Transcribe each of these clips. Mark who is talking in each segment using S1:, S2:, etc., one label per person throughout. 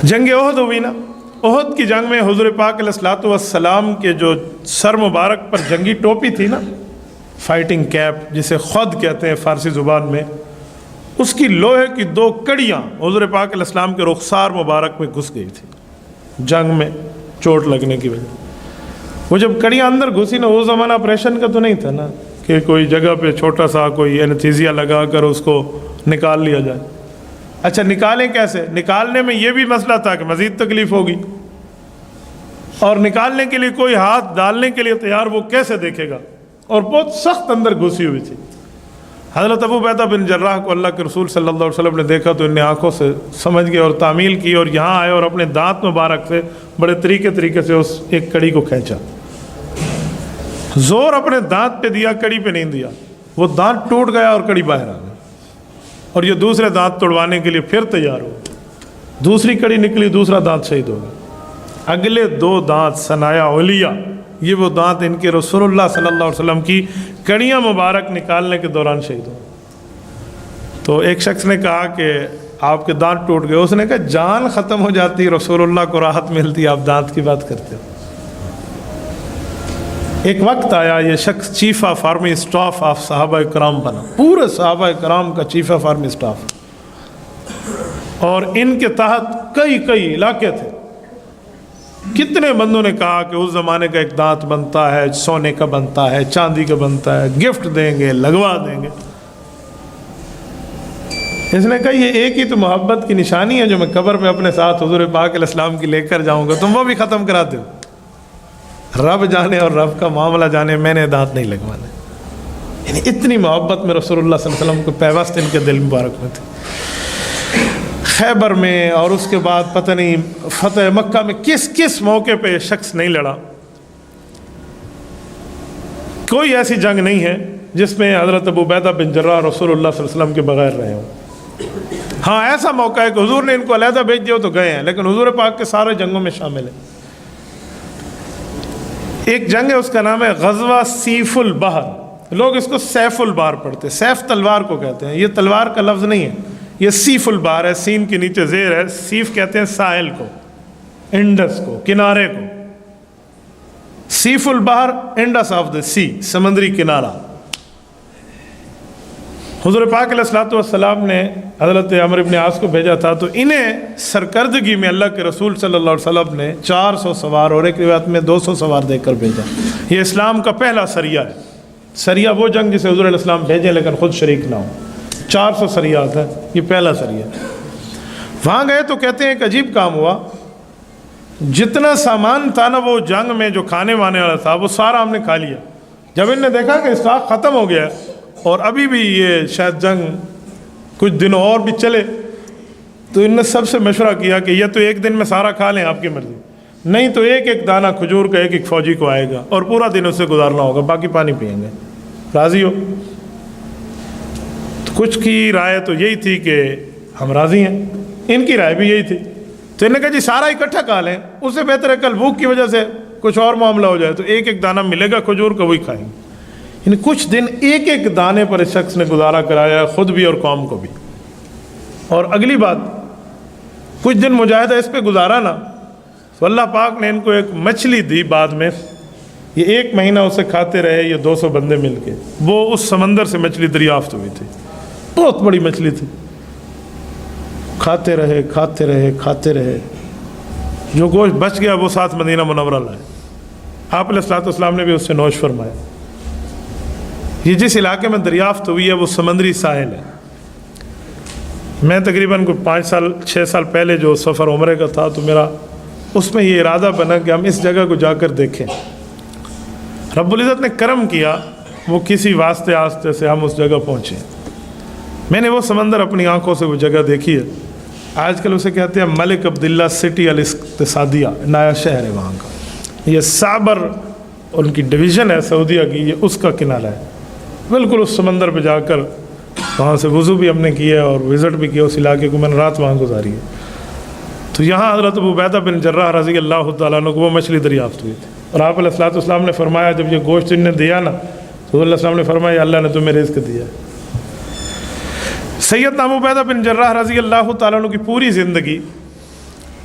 S1: جنگ احد ہوئی نا، احد کی جنگ میں حضور پاک علیہ الصلوۃ والسلام کے جو سر مبارک پر جنگی ٹوپی تھی نا، فائٹنگ کیپ جسے خود کہتے ہیں فارسی زبان میں، اس کی لوہے کی 2 کڑیاں حضور پاک علیہ السلام کے رخسار مبارک میں گھس گئی تھی جنگ میں چوٹ لگنے کی وجہ۔ وہ جب کڑیاں اندر گھسی نا، وہ زمانہ آپریشن کا تو نہیں تھا نا کہ کوئی جگہ پہ چھوٹا سا کوئی اینستھیزیا لگا کر اس کو نکال لیا جائے۔ اچھا نکالیں کیسے؟ نکالنے میں یہ بھی مسئلہ تھا کہ مزید تکلیف ہوگی، اور نکالنے کے لیے کوئی ہاتھ ڈالنے کے لیے تیار وہ کیسے دیکھے گا، اور بہت سخت اندر گھسی ہوئی تھی۔ حضرت ابو عبیدہ بن جراح کو اللہ کے رسول صلی اللہ علیہ وسلم نے دیکھا تو انہیں آنکھوں سے سمجھ گئے اور تعمیل کی، اور یہاں آئے اور اپنے دانت مبارک سے بڑے طریقے سے اس ایک کڑی کو کھینچا، زور اپنے دانت پہ دیا، کڑی پہ نہیں دیا، وہ دانت ٹوٹ گیا اور کڑی باہر آ گئی، اور یہ دوسرے دانت توڑوانے کے لیے پھر تیار ہو، دوسری کڑی نکلی، دوسرا دانت شہید ہو گیا۔ اگلے 2 دانت ثنایا اولیاء، یہ وہ دانت ان کے رسول اللہ صلی اللہ علیہ وسلم کی کڑیاں مبارک نکالنے کے دوران شہید ہو۔ تو ایک شخص نے کہا کہ آپ کے دانت ٹوٹ گئے، اس نے کہا جان ختم ہو جاتی، رسول اللہ کو راحت ملتی، آپ دانت کی بات کرتے ہو۔ ایک وقت آیا یہ شخص chief of army staff of صحابہ کرام بنا، پورے صحابہ کرام کا چیف آف آرمی اسٹاف، اور ان کے تحت کئی علاقے تھے۔ کتنے بندوں نے کہا کہ اس زمانے کا ایک دانت بنتا ہے، سونے کا بنتا ہے، چاندی کا بنتا ہے، گفٹ دیں گے، لگوا دیں گے۔ اس نے کہا یہ ایک ہی تو محبت کی نشانی ہے جو میں قبر میں اپنے ساتھ حضور پاک علیہ السلام کی لے کر جاؤں گا، تم وہ بھی ختم کرا دو۔ رب جانے اور رب کا معاملہ جانے، میں نے دانت نہیں لگوانے۔ یعنی اتنی محبت میں رسول اللہ صلی اللہ علیہ وسلم کو پیوست ان کے دل مبارک میں تھی۔ خیبر میں اور اس کے بعد پتہ نہیں فتح مکہ میں کس موقع پہ شخص نہیں لڑا۔ کوئی ایسی جنگ نہیں ہے جس میں حضرت ابو عبیدہ بن جراح رسول اللہ صلی اللہ علیہ وسلم کے بغیر رہے ہوں۔ ہاں ایسا موقع ہے کہ حضور نے ان کو علیحدہ بھیج دیا تو گئے ہیں، لیکن حضور پاک کے سارے جنگوں میں شامل ہیں۔ ایک جنگ ہے، اس کا نام ہے غزوہ سیف البحر، لوگ اس کو سیف البحر پڑھتے ہیں، سیف تلوار کو کہتے ہیں، یہ تلوار کا لفظ نہیں ہے، یہ سیف البحر ہے، سین کے نیچے زیر ہے، سیف کہتے ہیں ساحل کو، انڈس کو، کنارے کو، سیف البحر، انڈس آف دا سی، سمندری کنارہ۔ حضور پاک علیہ الصلوۃ والسلام نے حضرت عمرو بن عاص کو بھیجا تھا، تو انہیں سرکردگی میں اللہ کے رسول صلی اللہ علیہ وسلم نے 400 سوار اور ایک روایت میں 200 سوار دے کر بھیجا۔ یہ اسلام کا پہلا سریہ ہے۔ سریہ وہ جنگ جسے حضور علیہ السلام بھیجیں لیکن خود شریک نہ ہو، 400 سریات ہے، یہ پہلا سریہ۔ وہاں گئے تو کہتے ہیں ایک عجیب کام ہوا، جتنا سامان تھا نا وہ جنگ میں جو کھانے وانے والا تھا وہ سارا ہم نے کھا لیا۔ جب ان نے دیکھا کہ اسٹاک ختم ہو گیا اور ابھی بھی یہ شاید جنگ کچھ دنوں اور بھی چلے، تو ان نے سب سے مشورہ کیا کہ یہ تو ایک دن میں سارا کھا لیں، آپ کی مرضی، نہیں تو ایک دانہ کھجور کا ایک فوجی کو آئے گا اور پورا دن اسے گزارنا ہوگا، باقی پانی پئیں گے، راضی ہو؟ تو کچھ کی رائے تو یہی تھی کہ ہم راضی ہیں، ان کی رائے بھی یہی تھی۔ تو انہوں نے کہا جی سارا اکٹھا کھا لیں، اس سے بہتر ہے کل بھوک کی وجہ سے کچھ اور معاملہ ہو جائے تو ایک دانہ ملے گا کھجور کا، وہی کھائیں گے۔ یعنی کچھ دن ایک دانے پر اس شخص نے گزارا کرایا، خود بھی اور قوم کو بھی۔ اور اگلی بات، کچھ دن مجاہدہ اس پہ گزارا نا، تو اللہ پاک نے ان کو ایک مچھلی دی بعد میں، یہ 1 مہینہ اسے کھاتے رہے، یہ 200 بندے مل کے، وہ اس سمندر سے مچھلی دریافت ہوئی تھی، بہت بڑی مچھلی تھی، کھاتے رہے کھاتے رہے کھاتے رہے، جو گوشت بچ گیا وہ ساتھ مدینہ منورہ لائے، آپ علیہ الصلوۃ والسلام نے بھی اس سے نوش فرمایا۔ یہ جس علاقے میں دریافت ہوئی ہے وہ سمندری ساحل ہے۔ میں تقریباً کوئی 5-6 سال پہلے جو سفر عمرے کا تھا تو میرا اس میں یہ ارادہ بنا کہ ہم اس جگہ کو جا کر دیکھیں۔ رب العزت نے کرم کیا، وہ کسی واسطے آستے سے ہم اس جگہ پہنچے۔ میں نے وہ سمندر اپنی آنکھوں سے وہ جگہ دیکھی ہے، آج کل اسے کہتے ہیں ملک عبداللہ سٹی الاقتصادیہ، نیا شہر ہے وہاں کا، یہ صابر ان کی ڈویژن ہے سعودیہ کی، یہ اس کا کنارہ ہے، بالکل اس سمندر پہ جا کر وہاں سے وضو بھی ہم نے کیا اور وزٹ بھی کیا اس علاقے کو، میں نے رات وہاں گزاری ہے۔ تو یہاں حضرت ابو عبیدہ بن جراح رضی اللہ تعالیٰ عنہ کو وہ مچھلی دریافت ہوئی تھی، اور آپ علیہ الصلوۃ والسلام نے فرمایا جب یہ گوشت ان نے دیا نا تو اللہ السلام نے فرمایا اللہ نے تمہیں رزق دیا ہے۔ سیدنا ابو عبیدہ بن جراح رضی اللہ تعالیٰ عنہ کی پوری زندگی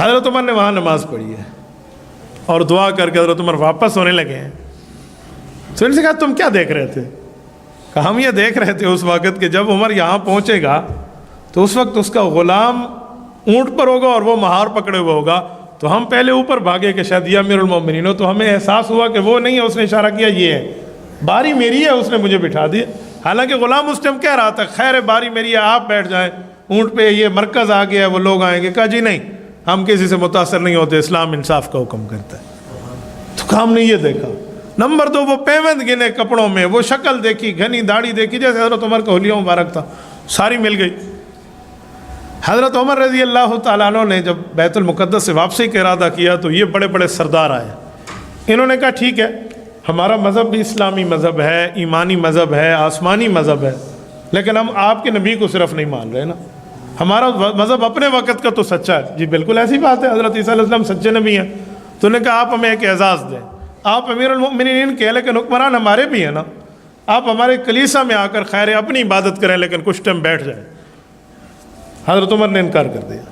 S1: حضرت عمر نے وہاں نماز پڑھی ہے اور دعا کر کے حضرت عمر واپس ہونے لگے ہیں. تو ان سے کہا تم کیا دیکھ رہے تھے؟ کہ ہم یہ دیکھ رہے تھے اس وقت کہ جب عمر یہاں پہنچے گا تو اس وقت اس کا غلام اونٹ پر ہوگا اور وہ مہار پکڑے ہوئے ہوگا, تو ہم پہلے اوپر بھاگے کہ شاید یہ امیر المومنین ہو, تو ہمیں احساس ہوا کہ وہ نہیں ہے, اس نے اشارہ کیا یہ ہے, باری میری ہے, اس نے مجھے بٹھا دیا. حالانکہ غلام اس ٹائم کہہ رہا تھا خیر باری میری ہے, آپ بیٹھ جائیں اونٹ پہ, یہ مرکز آ گیا ہے, وہ لوگ آئیں گے. کہا جی نہیں, ہم کسی سے متاثر نہیں ہوتے, اسلام انصاف کا حکم کرتا ہے. تو ہم نے یہ دیکھا. نمبر 2, وہ پیوند گنے کپڑوں میں, وہ شکل دیکھی, گھنی داڑھی دیکھی, جیسے حضرت عمر کا حلیہ مبارک تھا, ساری مل گئی. حضرت عمر رضی اللہ تعالیٰ عنہ نے جب بیت المقدس سے واپسی کا ارادہ کیا تو یہ بڑے بڑے سردار آئے. انہوں نے کہا ٹھیک ہے, ہمارا مذہب بھی اسلامی مذہب ہے, ایمانی مذہب ہے, آسمانی مذہب ہے, لیکن ہم آپ کے نبی کو صرف نہیں مان رہے نا, ہمارا مذہب اپنے وقت کا تو سچا ہے. جی بالکل ایسی بات ہے, حضرت عیسیٰ علیہ السلام سچے نبی ہیں. تو انہوں نے کہا آپ ہمیں ایک اعزاز دیں, آپ امیر المؤمنین کے, لیکن حکمران ہمارے بھی ہیں نا, آپ ہمارے کلیسا میں آ کر خیر اپنی عبادت کریں لیکن کچھ ٹائم بیٹھ جائیں. حضرت عمر نے انکار کر دیا.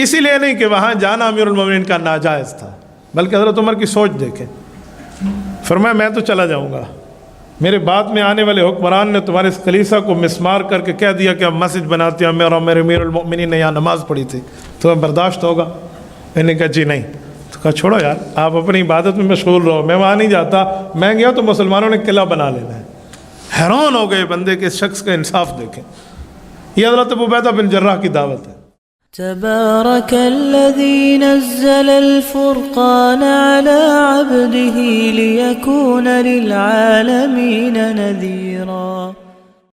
S1: اسی لیے نہیں کہ وہاں جانا امیر المؤمنین کا ناجائز تھا, بلکہ حضرت عمر کی سوچ دیکھیں. فرمایا میں تو چلا جاؤں گا, میرے بعد میں آنے والے حکمران نے تمہارے اس کلیسا کو مسمار کر کے کہہ دیا کہ ہم مسجد بناتے ہیں, میرے امیر المؤمنین نے یہاں نماز پڑھی تھی, تو برداشت ہوگا؟ میں نے کہا جی نہیں. تو کہا چھوڑو یار, آپ اپنی عبادت میں مشغول رہو, میں وہاں نہیں جاتا, میں گیا تو مسلمانوں نے قلعہ بنا لینا ہے. حیران ہو گئے بندے کے اس شخص کا انصاف دیکھیں. یہ حضرت ابو عبیدہ بن جراح کی دعوت ہے.
S2: تبارك الذي نزل الفرقان على عبده ليكون للعالمين نذيرا.